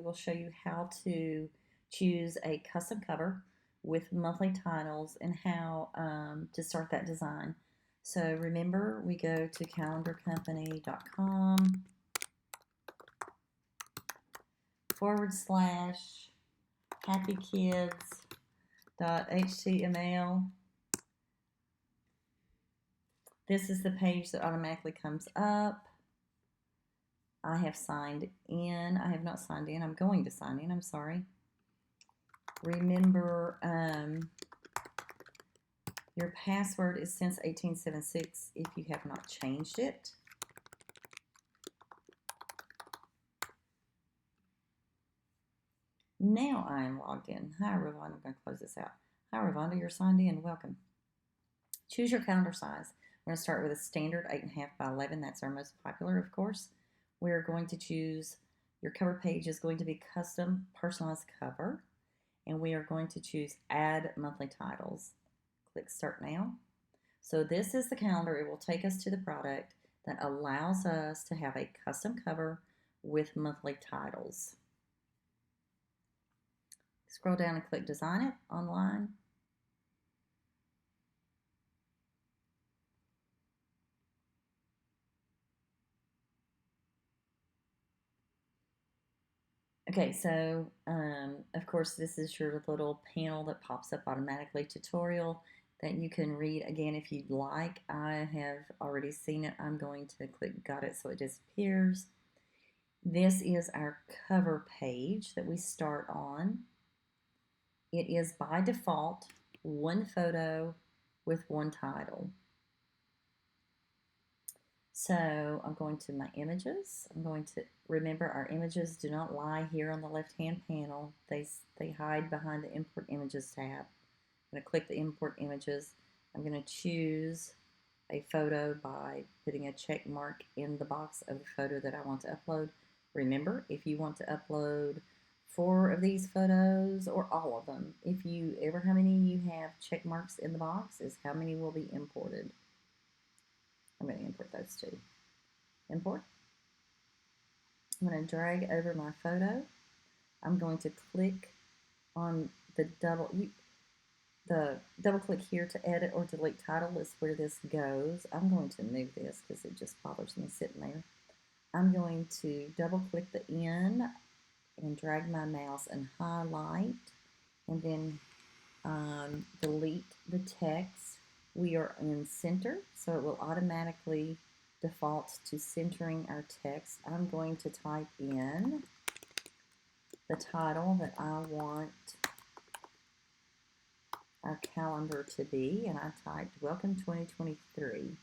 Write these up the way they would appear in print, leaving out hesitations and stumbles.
will show you how to choose a custom cover with monthly titles and how to start that design. So remember, we go to calendarcompany.com / happykids.html. This is the page that automatically comes up. I have signed in. I have not signed in. I'm going to sign in. I'm sorry. Remember, your password is since 1876 if you have not changed it. Now I am logged in. Hi, Ravonda. I'm going to close this out. Hi, Ravonda. You're signed in. Welcome. Choose your calendar size. We're going to start with a standard 8.5 by 11. That's our most popular, of course. We're going to choose, your cover page is going to be custom personalized cover. And we are going to choose add monthly titles. Click start now. So this is the calendar. It will take us to the product that allows us to have a custom cover with monthly titles. Scroll down and click design it online. Okay, so of course this is your little panel that pops up automatically, tutorial that you can read again if you'd like. I have already seen it. I'm going to click got it so it disappears. This is our cover page that we start on. It is by default one photo with one title. So I'm going to my images. I'm going to remember our images do not lie here on the left-hand panel. They hide behind the import images tab. I'm going to click the import images. I'm going to choose a photo by putting a check mark in the box of the photo that I want to upload. Remember, if you want to upload 4 of these photos or all of them, how many you have check marks in the box is how many will be imported. I'm going to import those 2. Import. I'm going to drag over my photo. I'm going to click on the double click here to edit or delete title is where this goes. I'm going to move this because it just bothers me sitting there. I'm going to double click the N and drag my mouse and highlight and then delete the text. We are in center, so it will automatically default to centering our text. I'm going to type in the title that I want our calendar to be, and I typed Welcome 2023.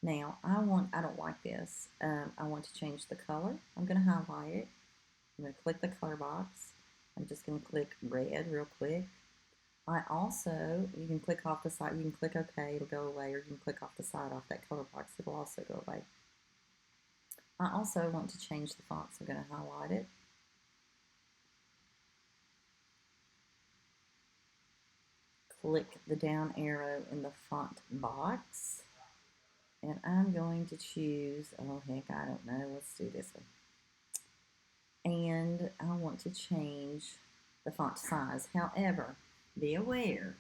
Now, I don't like this. I want to change the color. I'm going to highlight it. I'm going to click the color box. I'm just going to click red real quick. You can click off the side, you can click OK, it'll go away, or you can click off the side off that color box, it'll also go away. I also want to change the font, so I'm going to highlight it. Click the down arrow in the font box. And I'm going to choose, oh heck, I don't know, let's do this one. And I want to change the font size. However, be aware,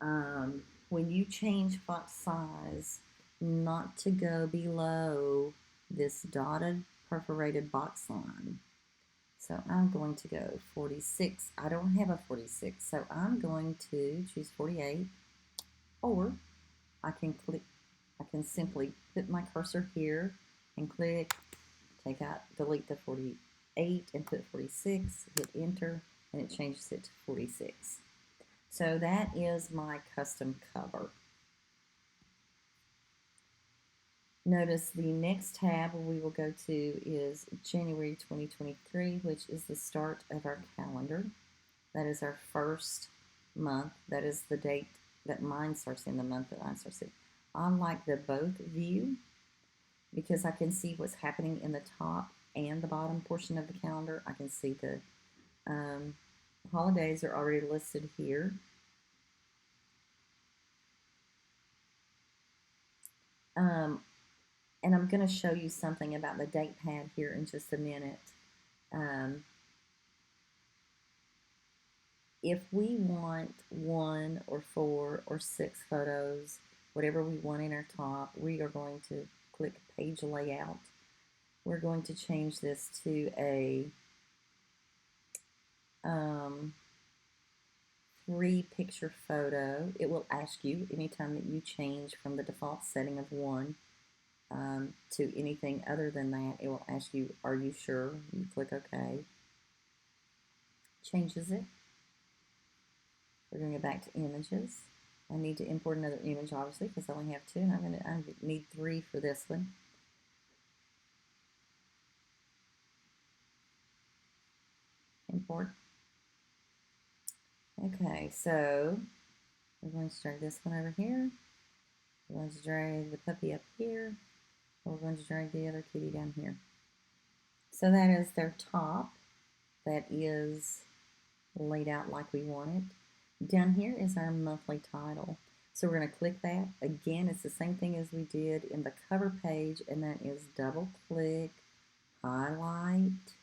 when you change font size, not to go below this dotted perforated box line. So I'm going to go 46. I don't have a 46, so I'm going to choose 48, or I can simply put my cursor here and click, delete the 48 and put 46, hit enter, and it changes it to 46. So that is my custom cover. Notice the next tab we will go to is January 2023, which is the start of our calendar. That is our first month. That is the date that mine starts in, the month that mine starts in. I like the both view because I can see what's happening in the top and the bottom portion of the calendar. I can see the holidays are already listed here. And I'm going to show you something about the date pad here in just a minute. if we want 1 or 4 or 6 photos, whatever we want in our top, we are going to click page layout. We're going to change this to a 3-picture photo. It will ask you anytime that you change from the default setting of 1 to anything other than that, it will ask you, are you sure? You click OK. Changes it. We're going to go back to images. I need to import another image, obviously, because I only have 2, and I need 3 for this one. Import. Okay, so we're going to drag this one over here. We're going to drag the puppy up here. We're going to drag the other kitty down here. So that is their top. That is laid out like we want it. Down here is our monthly title. So we're going to click that. Again, it's the same thing as we did in the cover page, and that is double click, highlight.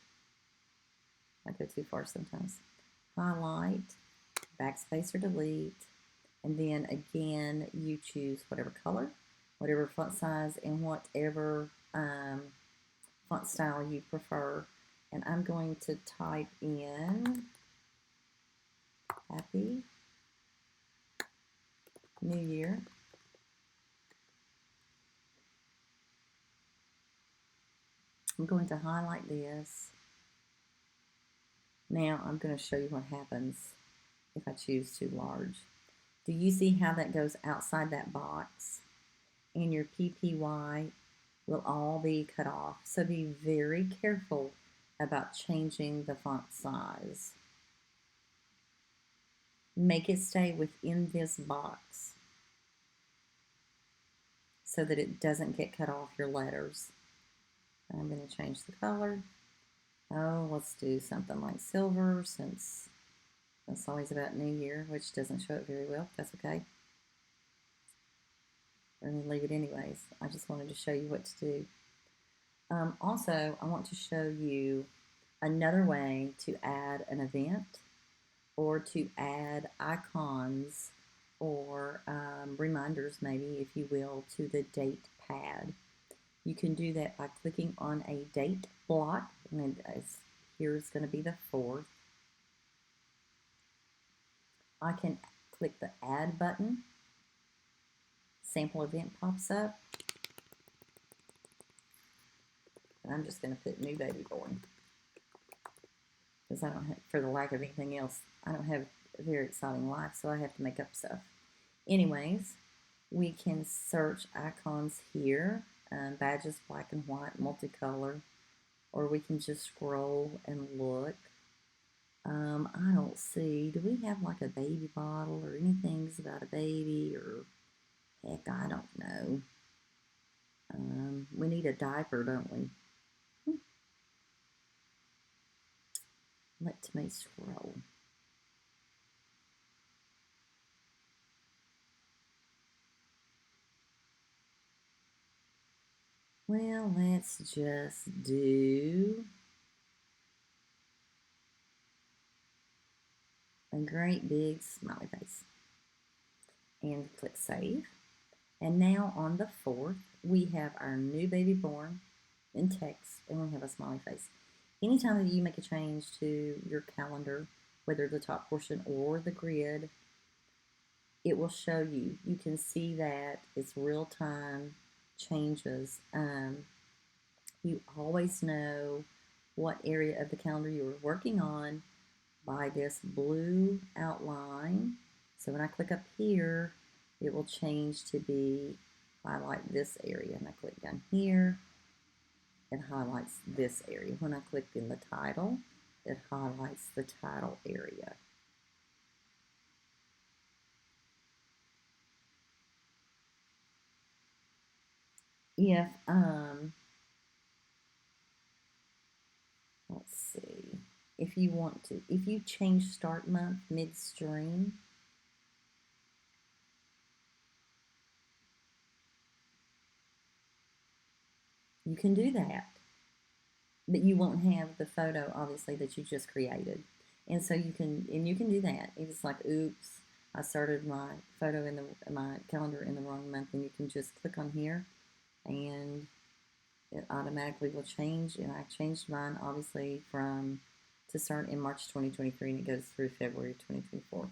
I go too far sometimes. Highlight, backspace or delete, and then again you choose whatever color, whatever font size, and whatever font style you prefer. And I'm going to type in Happy New Year. I'm going to highlight this. Now I'm going to show you what happens if I choose too large. Do you see how that goes outside that box? And your PPY will all be cut off. So be very careful about changing the font size. Make it stay within this box so that it doesn't get cut off your letters. I'm going to change the color. Oh, let's do something like silver, since that's always about New Year, which doesn't show it very well. That's okay. We're going to leave it anyways. I just wanted to show you what to do. Also, I want to show you another way to add an event or to add icons or reminders, maybe, if you will, to the date pad. You can do that by clicking on a date block, and here's going to be the 4th. I can click the add button. Sample event pops up. And I'm just going to put new baby born, because I don't have, for the lack of anything else, I don't have a very exciting life, so I have to make up stuff. Anyways, we can search icons here, badges, black and white, multicolor, or we can just scroll and look. I don't see, do we have like a baby bottle or anything about a baby, or heck, I don't know. We need a diaper, don't we? Let me scroll. Well, let's just do a great big smiley face. And click save. And now on the 4th, we have our new baby born in text, and we have a smiley face. Anytime that you make a change to your calendar, whether the top portion or the grid, it will show you. You can see that it's real-time changes. You always know what area of the calendar you were working on by this blue outline. So when I click up here, it will change to be highlight this area. And I click down here, it highlights this area. When I click in the title, it highlights the title area. If, let's see, if you want to, if you change start month midstream, you can do that. But you won't have the photo, obviously, that you just created. And so you can do that. It's like, oops, I started my photo in my calendar in the wrong month, and you can just click on here, and it automatically will change. And I changed mine obviously from to start in March 2023, and it goes through February 2024.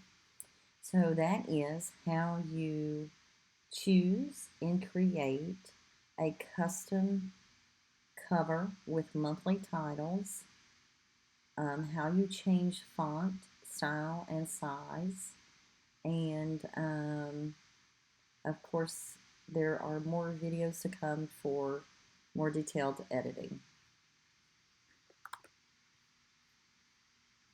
So that is how you choose and create a custom cover with monthly titles, how you change font, style, and size, and of course, there are more videos to come for more detailed editing.